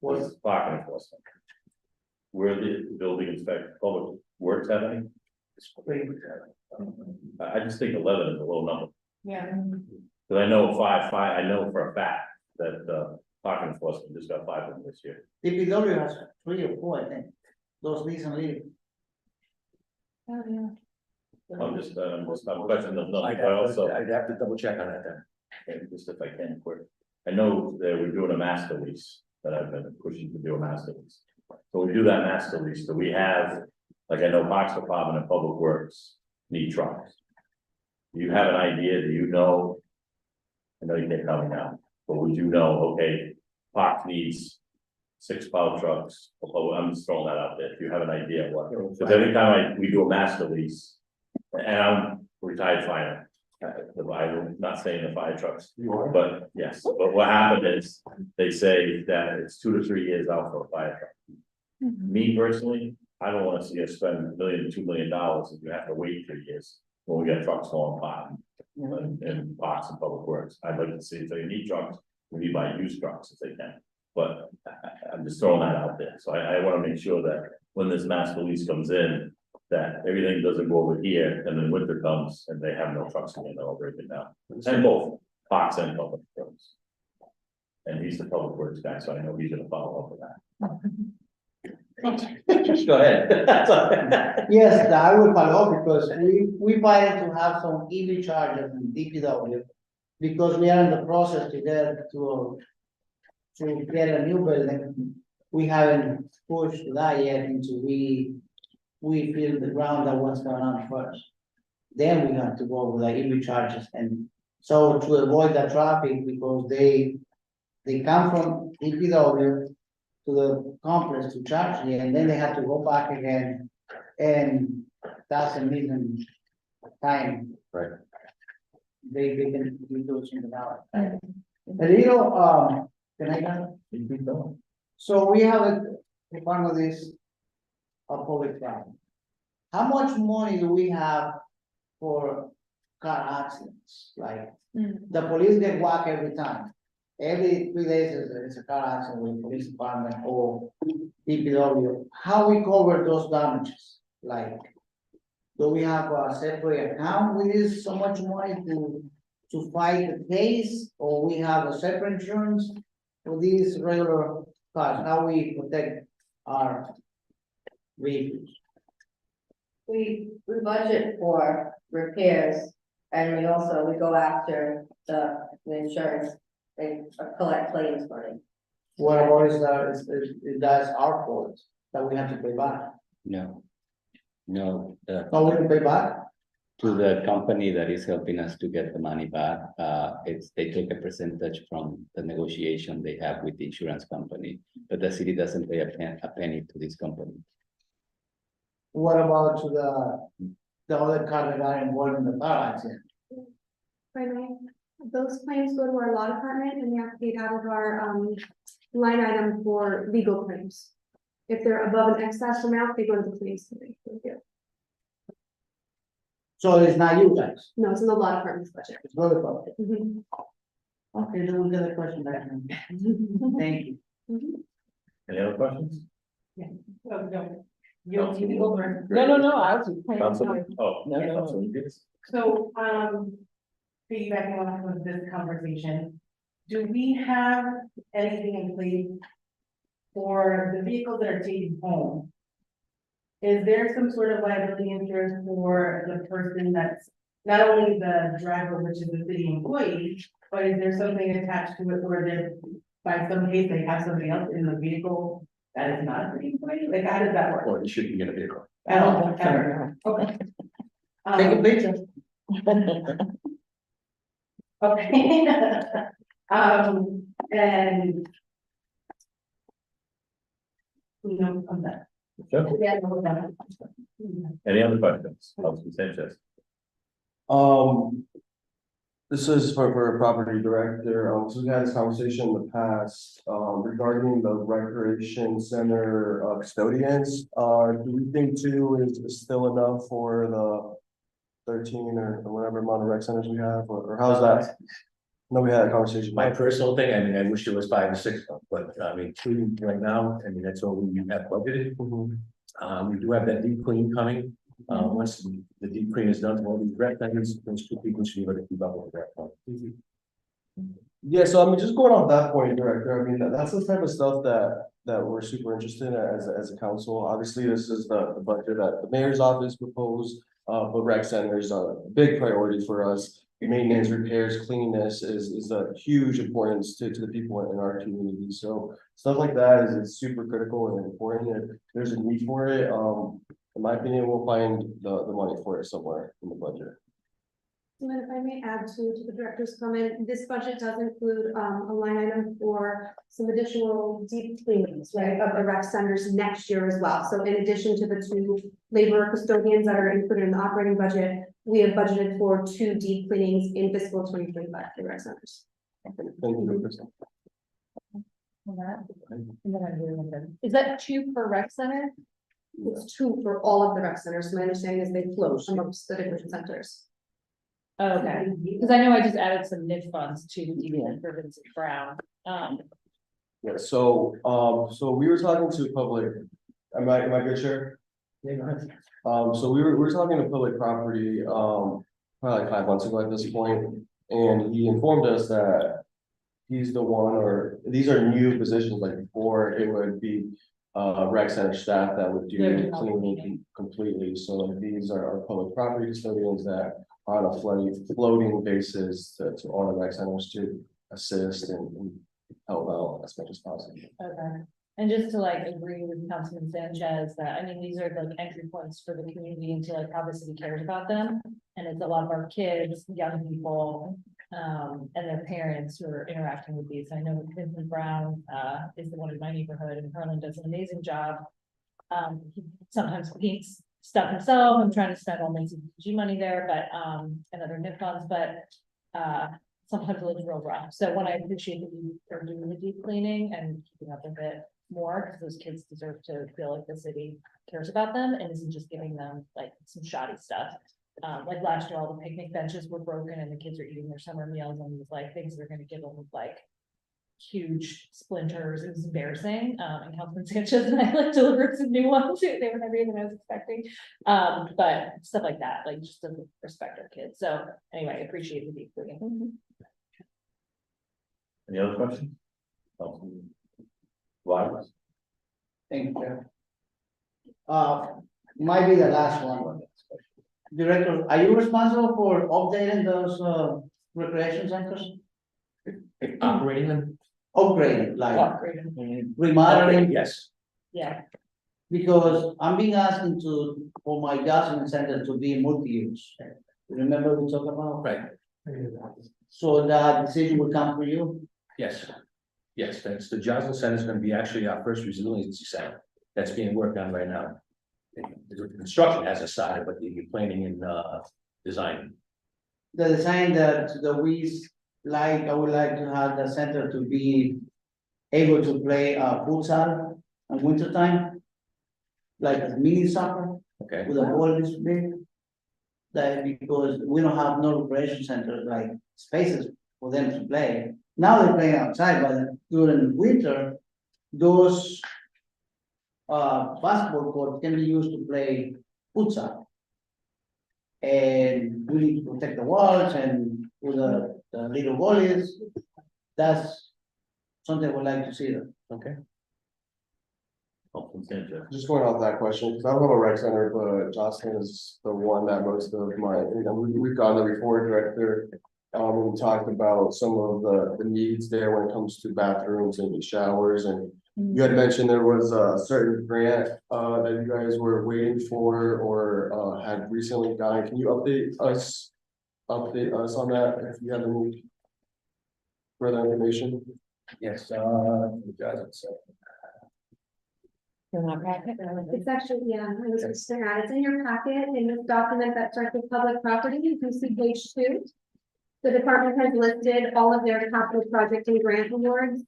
was parking enforcement. Where the building inspector, public works have any? I just think 11 is a low number, Yeah. because I know 5, I know for a fact that, parking enforcement just got 5 of them this year. DPW has 3 or 4, I think, those recently. Oh, yeah. I'm questioning the number, but also, I'd have to double check on that then. just if I can quick. I know that we're doing a master lease, that I've been pushing to do a master lease. So we do that master lease, so we have, like I know Parks Department and Public Works need trucks. Do you have an idea, do you know? I know you can't tell me now, but would you know, okay, Parks needs 6 plow trucks, although I'm just throwing that out there, if you have an idea what, because every time we do a master lease. And I'm retired fireman, I'm not saying the fire trucks, but yes, but what happened is, they say that it's 2 to 3 years out for a fire truck. Me personally, I don't wanna see us spend $1 million to $2 million if you have to wait 3 years, when we got trucks falling apart. And Parks and Public Works, I'd like to see if they need trucks, we need buy used trucks if they can. But I'm just throwing that out there, so I wanna make sure that when this master lease comes in, that everything doesn't go over here, and then winter comes, and they have no trucks again, they'll break it down. And both Parks and Public Works. And he's the Public Works guy, so I know he's gonna follow up with that. Just go ahead. Yes, I will follow up because we planning to have some EV chargers in DPW. Because we are in the process to get a new building. We haven't pushed that yet into we feel the ground that what's going on first. Then we have to go with the EV chargers, and so to avoid the traffic, because they come from DPW to the complex to charge here, and then they have to go back again, and that's a million time. Right. They can do something out. A little, can I go? So we have a one of these public traffic. How much money do we have for car accidents? Like, the police get whacked every time. Every 3 days there's a car accident with police department or DPW. How we cover those damages? Like, do we have a separate account with this so much money to fight the case? Or we have a separate insurance for these regular cars? How we protect our vehicles? We budget for repairs, and we go after the insurance, they collect claims money. What about that's our fault that we have to pay back? No, No, we can pay back? to the company that is helping us to get the money back, they take a percentage from the negotiation they have with the insurance company, but the city doesn't pay a penny to this company. What about to the other car that got involved in the car accident? Finally, those claims go to our law department and they have to be out of our line item for legal claims. If they're above an excess amount, they go to the claims committee. Thank you. So it's not you guys, No, it's in the law department's budget. it's really public. Mhm. Okay, then we'll get a question back. Thank you. Any other questions? No, I was just playing. Councilman? Oh. No, no. Councilman Peters? So, piggybacking off of this conversation, do we have anything in place for the vehicles that are taken home? Is there some sort of liability insurance for the person that's not only the driver, which is the city employee, but is there something attached to it where they're, by some case, they have somebody else in the vehicle That is not a green employee, like, how does that work? Or it should be in a vehicle. Oh, ever, okay. Take a picture. Okay. And. No, I'm done. Sure. Yeah, no, we're done. Any other questions? Councilman Sanchez? This is for a property director, so we had this conversation in the past, regarding the recreation center custodians. Do we think two is still enough for the 13 or whatever amount of rec centers we have, or how's that? No, we had a conversation. My personal thing, I mean, I wish it was 5 or 6, but I mean, 2 right now, I mean, that's all we have budgeted. Mhm. We do have that deep clean coming. Once the deep clean is done, all these rec centers, those 2 people should be able to keep up with that. Yeah, so I mean, just going off that point, Director, I mean, that's the type of stuff that we're super interested in as a council. Obviously, this is the budget that the mayor's office proposed, but rec centers are a big priority for us. Maintenance, repairs, cleanliness is a huge importance to the people in our community. So stuff like that is super critical and important. If there's a need for it, in my opinion, we'll find the money for it somewhere in the budget. And then if I may add to the director's comment, this budget does include a line item for some additional deep cleanings, right, of the rec centers next year as well. So in addition to the 2 labor custodians that are included in the operating budget, we have budgeted for 2 deep cleanings in fiscal 2025 for rec centers. Thank you, Crystal. Is that 2 per rec center? It's 2 for all of the rec centers. My understanding is they float amongst the different centers. Oh, okay, because I know I just added some NIF funds to the for Vincent Brown. Yeah, so we were talking to public, am I good, Chair? So we were talking to public property, probably like 5 months ago at this point, and he informed us that he's the one, or these are new positions, like before it would be rec center staff that would do cleaning completely. So like these are our public property custodians that are on a floating basis to all the rec centers to assist and help out as much as possible. Okay, and just to like agree with Councilman Sanchez that, I mean, these are like entry points for the community into like how the city cares about them. And it's a lot of our kids, young people, and their parents who are interacting with these. I know Vincent Brown is the one in my neighborhood, and Harlan does an amazing job. He sometimes cleans stuff himself. I'm trying to spend all my CPG money there, but and other NIF funds, but sometimes it's real rough. So when I appreciate that you are doing the deep cleaning and keeping up with it more, because those kids deserve to feel like the city cares about them and isn't just giving them like some shoddy stuff. Like last year, all the picnic benches were broken and the kids are eating their summer meals, and it was like things they're gonna give them with like huge splinters. It was embarrassing. And Councilman Sanchez and I like delivered some new ones. They were never even I was expecting. But stuff like that, like just to respect our kids. So anyway, I appreciate the deep cleaning. Any other questions? Why? Thank you. Might be the last one. Director, are you responsible for updating those recreation centers? Operating them? Upgrading, like Operating, remodeling, yes. Yeah. because I'm being asked for my Jocelyn Center to be multi-use. Remember we talked about? Right, So that decision will come for you? yes. Yes, that's the Johnson Center is gonna be actually our first resiliency center. That's being worked on right now. The construction hasn't started, but the planning and design. The design that we like, I would like to have the center to be able to play futsal in winter time. Like a mini soccer Okay, with a ball this big. That because we don't have no recreation centers like spaces for them to play. Now they're playing outside, but during winter, those basketball courts can be used to play futsal. And we need to protect the walls and with the little goalies. That's something we'd like to see there. okay. Just going off that question, because I don't have a rec center, but Jocelyn is the one that most of my, we've gone there before, Director. We talked about some of the needs there when it comes to bathrooms and showers, and You had mentioned there was a certain grant, that you guys were waiting for or, had recently gotten. Can you update us? Update us on that if you have any further information? Yes, It's actually, yeah, I was just saying that. It's in your packet, in this document that starts with public property, you can see page 2. The department has listed all of their capital project and grant awards.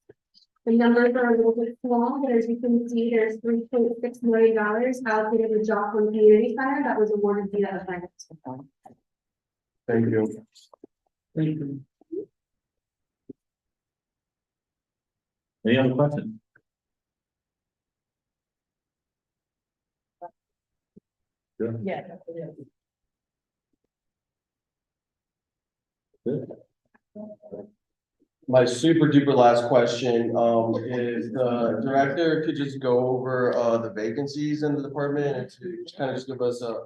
The numbers are a little bit small, but as you can see, there's $3.6 million allocated to Joplin Community Center that was awarded via a grant. Thank you. Any other questions? Good. Yeah. Good. My super duper last question, is the director could just go over, the vacancies in the department and to just kind of just give us a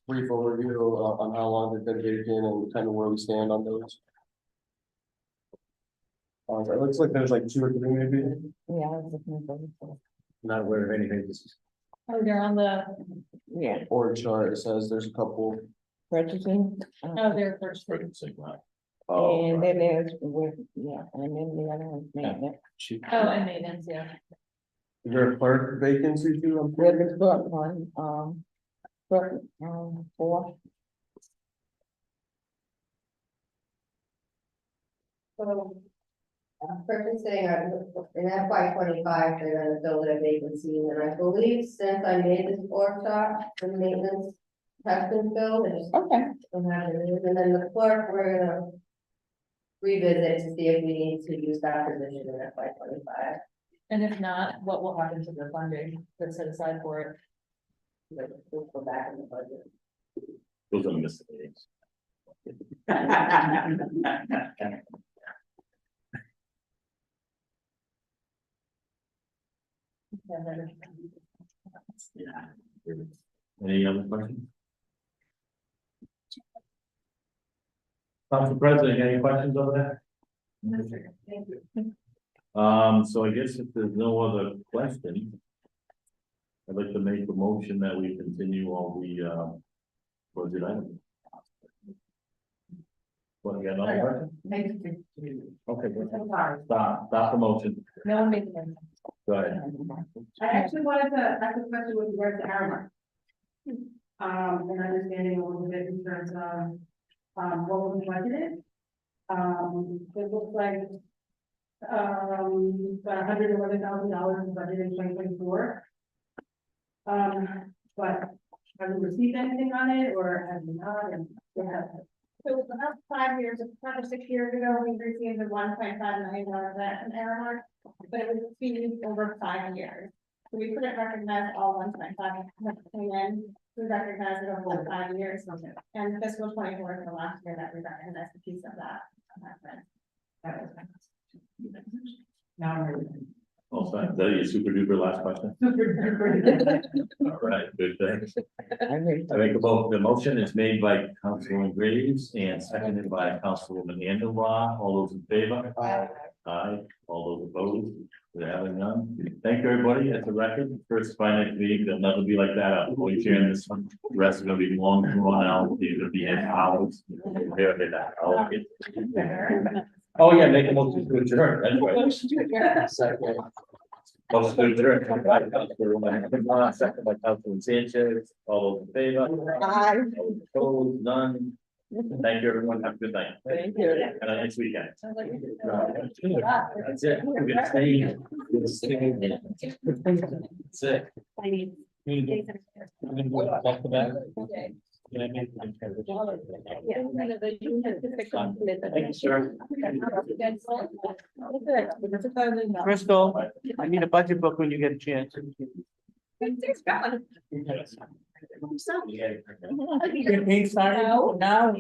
brief overview on how long they've been vacant and kind of where we stand on those. It looks like there's like 2 or 3 maybe. Yeah, I was looking for it. not aware of any vacancies. Oh, they're on the, Yeah, Org chart, it says there's a couple. purchasing. oh, they're first. And then there's with, yeah, and then the other one's maintenance. Oh, and maintenance, yeah. Is there a clerk vacancy too? There's this book one, 4. So, purchasing, in FY25, they're gonna fill their vacancy, and I believe since I made this workshop, the maintenance has been filled, and just Okay, don't have it, and then the clerk, we're gonna revisit to see if we need to use that position in FY25. And if not, what will happen to the funding that's set aside for it? We'll go back in the budget. Those are miscellaneous. Yeah. Any other questions? Council President, any questions over there? Thank you. So I guess if there's no other questions, I'd like to make a motion that we continue all the, budget items. What, you got another question? Okay, good. Stop the motion. No one made them. Go ahead. I actually wanted to ask a question with regards to Aramark. And understanding a little bit in terms of, what was budgeted. It looks like, about $111,000 budgeted in 2024. But have we received anything on it, or have we not, and what happened? So about 5 years, 5 or 6 years ago, we received a $1.5 million grant from Aramark, but it was fees over 5 years. So we couldn't recognize all 1.5 came in, we recognized it over 5 years. And fiscal 24 is the last year that we recognized a piece of that. Now I'm ready. Also, is that your super duper last question? All right, good, thanks. I make the motion is made by Councilwoman Graves and seconded by Councilwoman Anderlaw. All those in favor? Aye. All those opposed? We're having none. Thank you, everybody. At the record, first finance meeting, there'll never be like that. I'll only sharing this one. The rest are gonna be long drawn out. These will be in hours. Oh, yeah, make a motion to adjourn. That's right. Second. Motion to adjourn. Second by Councilman Sanchez. All those in favor? Aye. All opposed? None. Thank you, everyone. Have a good night. Thank you. And a nice weekend. That's it. We're gonna stay. We're gonna stay. That's it. Thank you, sir. Crystal, I need a budget book when you get a chance. Yes. Now.